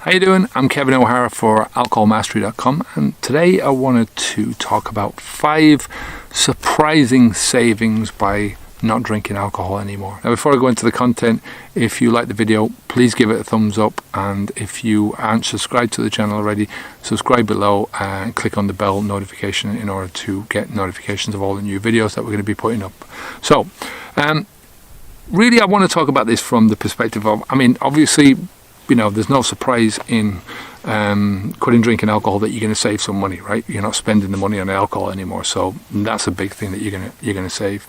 How you doing? I'm Kevin O'Hara for alcoholmastery.com, and today I wanted to talk about 5 surprising savings by not drinking alcohol anymore. Now, before I go into the content, if you like the video, please give it a thumbs up, and if you aren't subscribed to the channel already, subscribe below and click on the bell notification in order to get notifications of all the new videos that we're going to be putting up. So, really I want to talk about this from the perspective of, obviously, there's no surprise in quitting drinking alcohol that you're going to save some money, right? You're not spending the money on alcohol anymore, so that's a big thing that you're going to save.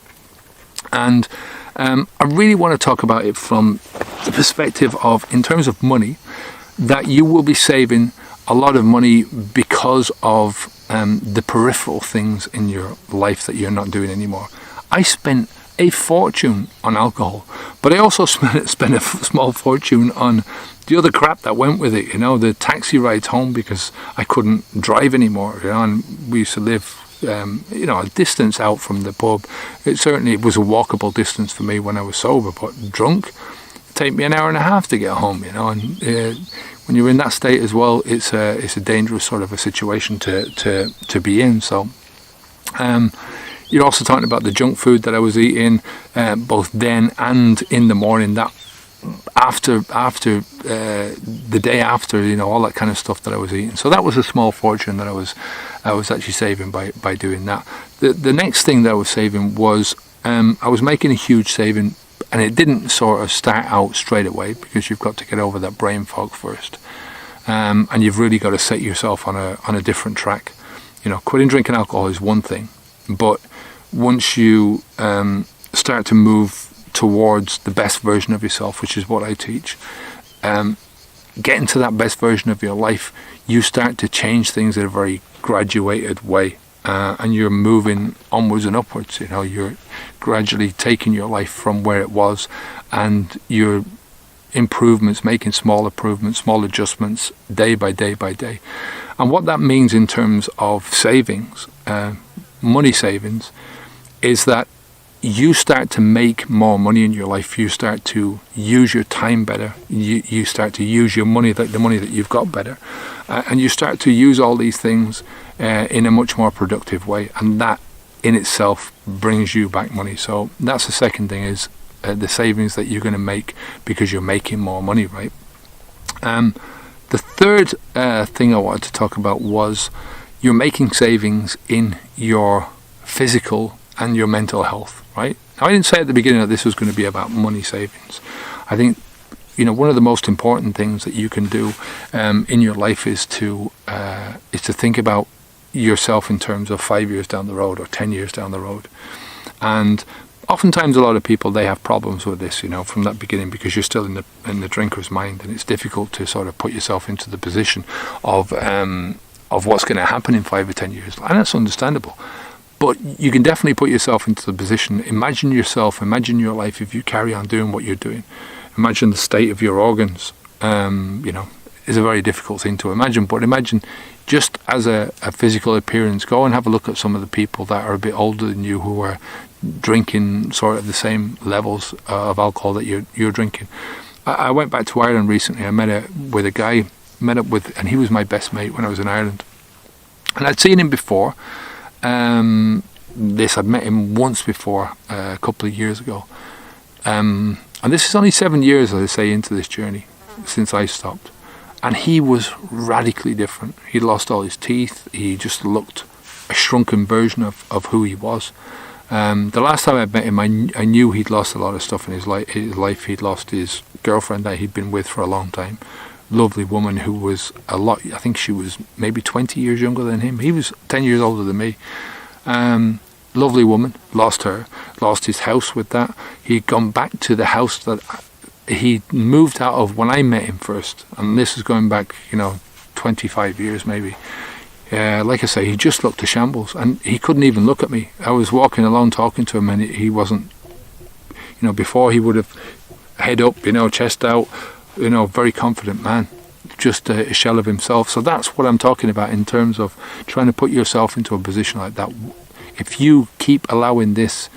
And I really want to talk about it from the perspective of, in terms of money, that you will be saving a lot of money because of the peripheral things in your life that you're not doing anymore. I spent a fortune on alcohol, but I also spent a small fortune on the other crap that went with it, the taxi rides home because I couldn't drive anymore, and we used to live a distance out from the pub. It certainly was a walkable distance for me when I was sober, but drunk, it'd take me an hour and a half to get home, and when you're in that state as well, it's a dangerous sort of a situation to be in. So you're also talking about the junk food that I was eating, both then and in the morning, that after the day after, all that kind of stuff that I was eating. So that was a small fortune that I was actually saving by doing that. The next thing that I was saving was I was making a huge saving, and it didn't sort of start out straight away because you've got to get over that brain fog first, and you've really got to set yourself on a different track. Quitting drinking alcohol is one thing, but once you start to move towards the best version of yourself, which is what I teach, getting to that best version of your life, you start to change things in a very graduated way, and you're moving onwards and upwards. You're gradually taking your life from where it was, and your improvements, making small improvements, small adjustments, day by day by day. And what that means in terms of savings, money savings, is that you start to make more money in your life. You start to use your time better. You start to use your money, the money that you've got, better, and you start to use all these things in a much more productive way, and that in itself brings you back money. So that's the second thing, is the savings that you're going to make because you're making more money, right? The third thing I wanted to talk about was you're making savings in your physical and your mental health, right? Now, I didn't say at the beginning that this was going to be about money savings. I think, one of the most important things that you can do in your life is to think about yourself in terms of 5 years down the road or 10 years down the road. And oftentimes a lot of people, they have problems with this, from that beginning, because you're still in the drinker's mind, and it's difficult to sort of put yourself into the position of what's going to happen in 5 or 10 years. And that's understandable. But you can definitely put yourself into the position. Imagine your life if you carry on doing what you're doing. Imagine the state of your organs. Is a very difficult thing to imagine. But imagine, just as a physical appearance, go and have a look at some of the people that are a bit older than you who are drinking sort of the same levels of alcohol that you're drinking. I went back to Ireland recently. I met up with a guy, and he was my best mate when I was in Ireland. And I'd seen him before. I'd met him once before, a couple of years ago, and this is only 7 years, as I say, into this journey since I stopped, and he was radically different. He'd lost all his teeth. He just looked a shrunken version of who he was. The last time I met him, I knew he'd lost a lot of stuff in his life. He'd lost his girlfriend that he'd been with for a long time, lovely woman who was I think she was maybe 20 years younger than him. He was 10 years older than me. Lovely woman, lost his house with that. He'd gone back to the house that he moved out of when I met him first, and this is going back 25 years maybe. Like I say, he just looked a shambles, and he couldn't even look at me. I was walking along talking to him, and he wasn't, before he would have head up, chest out, very confident man, just a shell of himself. So that's what I'm talking about in terms of trying to put yourself into a position like that. If you keep allowing this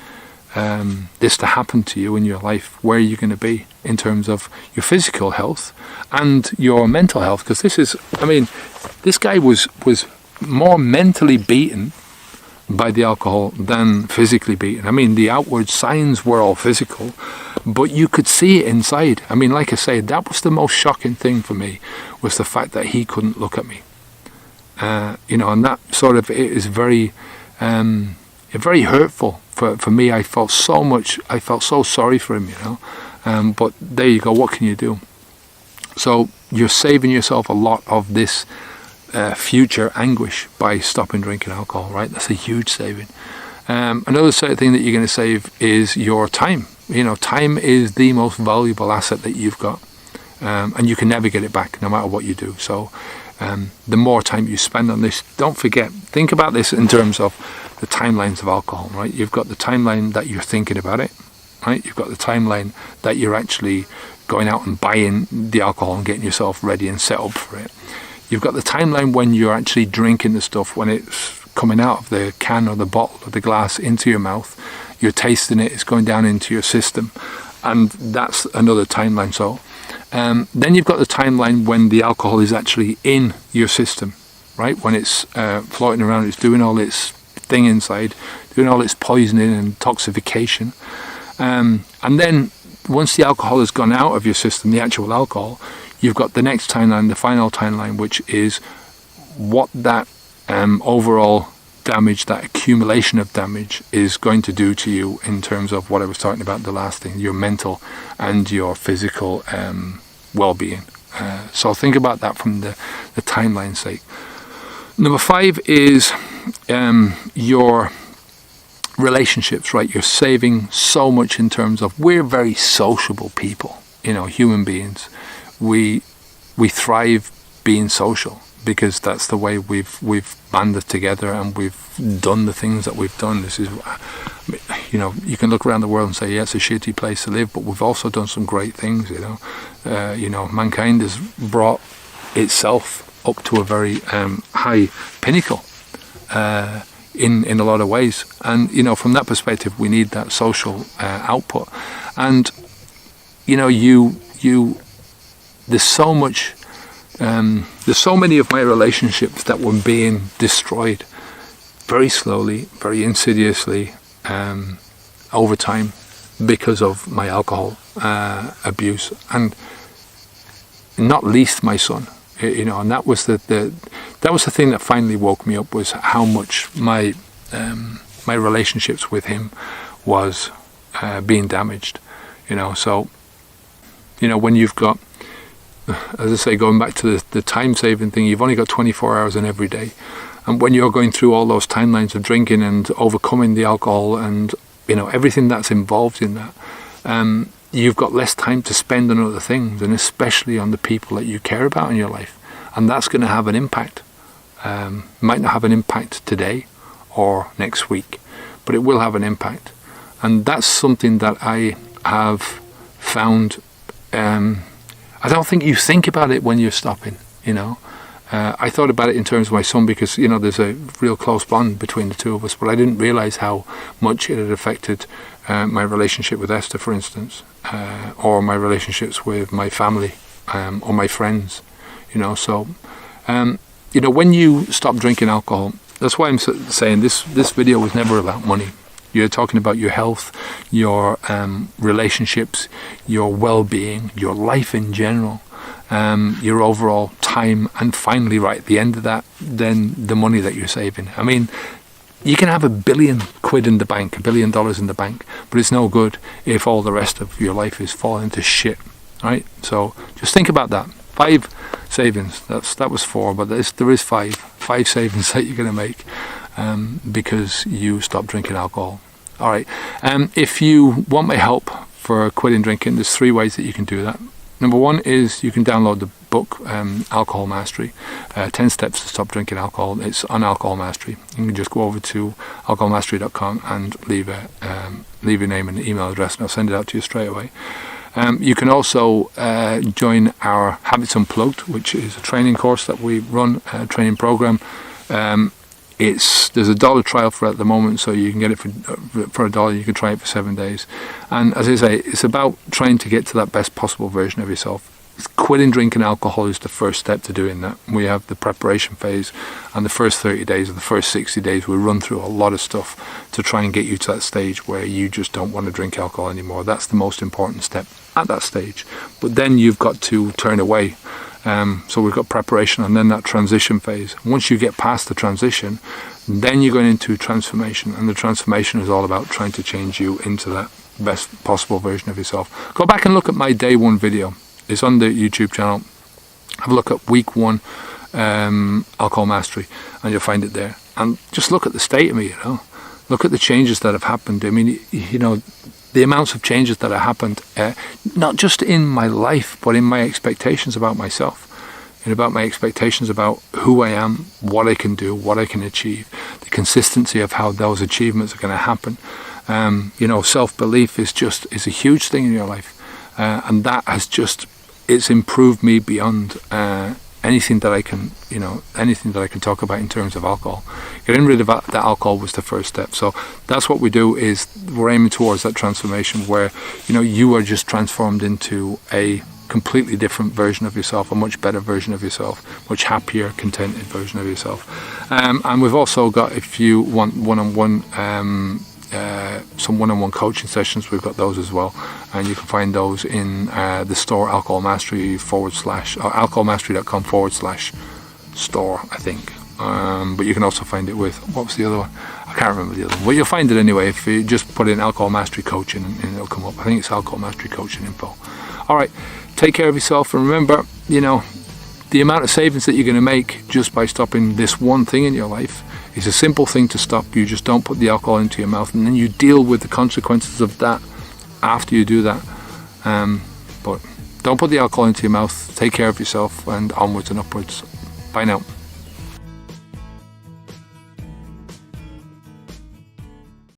this to happen to you in your life, where are you going to be in terms of your physical health and your mental health? Because this guy was more mentally beaten by the alcohol than physically beaten. The outward signs were all physical, but you could see it inside. Like I say, that was the most shocking thing for me, was the fact that he couldn't look at me. And that sort of, it is very, very hurtful for me. I felt so sorry for him, but there you go, what can you do? So you're saving yourself a lot of this future anguish by stopping drinking alcohol, right? That's a huge saving. Another thing that you're going to save is your time. Time is the most valuable asset that you've got, and you can never get it back, no matter what you do. So the more time you spend on this, don't forget, think about this in terms of the timelines of alcohol, right? You've got the timeline that you're thinking about it, right? You've got the timeline that you're actually going out and buying the alcohol and getting yourself ready and set up for it. You've got the timeline when you're actually drinking the stuff, when it's coming out of the can or the bottle or the glass into your mouth. You're tasting it, it's going down into your system, and that's another timeline. So then you've got the timeline when the alcohol is actually in your system, right? When it's floating around, it's doing all its thing inside, doing all its poisoning and toxification. And then once the alcohol has gone out of your system, the actual alcohol, you've got the next timeline, the final timeline, which is what that overall damage, that accumulation of damage, is going to do to you in terms of what I was talking about, the last thing, your mental and your physical well-being. So think about that from the timeline's sake. Number 5 is your relationships, right? You're saving so much in terms of, we're very sociable people, human beings. We thrive being social, because that's the way we've banded together and we've done the things that we've done. This is, you can look around the world and say, yeah, it's a shitty place to live, but we've also done some great things. Mankind has brought itself up to a very high pinnacle in a lot of ways, and from that perspective, we need that social output. And there's so much. There's so many of my relationships that were being destroyed very slowly, very insidiously, over time, because of my alcohol abuse, and not least my son. And that was the thing that finally woke me up, was how much my relationships with him was being damaged. So when you've got, as I say, going back to the time-saving thing, you've only got 24 hours in every day. And when you're going through all those timelines of drinking and overcoming the alcohol and, everything that's involved in that, you've got less time to spend on other things, and especially on the people that you care about in your life. And that's going to have an impact. Might not have an impact today or next week, but it will have an impact. And that's something that I have found. I don't think you think about it when you're stopping, I thought about it in terms of my son, because, there's a real close bond between the two of us, but I didn't realize how much it had affected my relationship with Esther, for instance, or my relationships with my family, or my friends, So, when you stop drinking alcohol, that's why I'm saying this video was never about money. You're talking about your health, your relationships, your well-being, your life in general, your overall time, and finally, right at the end of that, then the money that you're saving. You can have £1 billion in the bank, $1 billion in the bank, but it's no good if all the rest of your life is falling to shit, right? So just think about that. 5 savings. That was 4, but there is 5 savings that you're going to make because you stop drinking alcohol. All right. If you want my help for quitting drinking, there's 3 ways that you can do that. Number 1 is you can download the book, Alcohol Mastery, 10 Steps to Stop Drinking Alcohol. It's on Alcohol Mastery. You can just go over to alcoholmastery.com and leave your name and email address, and I'll send it out to you straight away. You can also join our Habits Unplugged, which is a training course that we run, a training program. There's $1 trial for it at the moment, so you can get it for $1. You can try it for 7 days. And as I say, it's about trying to get to that best possible version of yourself. Quitting drinking alcohol is the first step to doing that. We have the preparation phase, and the first 30 days or the first 60 days, we run through a lot of stuff to try and get you to that stage where you just don't want to drink alcohol anymore. That's the most important step at that stage. But then you've got to turn away. So we've got preparation and then that transition phase. Once you get past the transition, then you're going into transformation. And the transformation is all about trying to change you into that best possible version of yourself. Go back and look at my day one video. It's on the YouTube channel. Have a look at week 1 alcohol mastery, and you'll find it there. And just look at the state of me, Look at the changes that have happened. I mean, the amounts of changes that have happened, not just in my life, but in my expectations about myself, and about my expectations about who I am, what I can do, what I can achieve, the consistency of how those achievements are going to happen. Self-belief is a huge thing in your life, and that has it's improved me beyond anything that I can talk about in terms of alcohol. Getting rid of that alcohol was the first step. So that's what we do, is we're aiming towards that transformation where, you are just transformed into a completely different version of yourself, a much better version of yourself, much happier, contented version of yourself. And we've also got, if you want some one-on-one coaching sessions, we've got those as well, and you can find those in the store, Alcohol Mastery / alcoholmastery.com/store, I think. But you can also find it with, what was the other one? I can't remember the other one. Well, you'll find it anyway if you just put in Alcohol Mastery Coaching, and it'll come up. I think it's Alcohol Mastery Coaching info. All right, take care of yourself, and remember, the amount of savings that you're going to make just by stopping this one thing in your life is a simple thing to stop. You just don't put the alcohol into your mouth, and then you deal with the consequences of that after you do that. But don't put the alcohol into your mouth. Take care of yourself, and onwards and upwards. Bye now.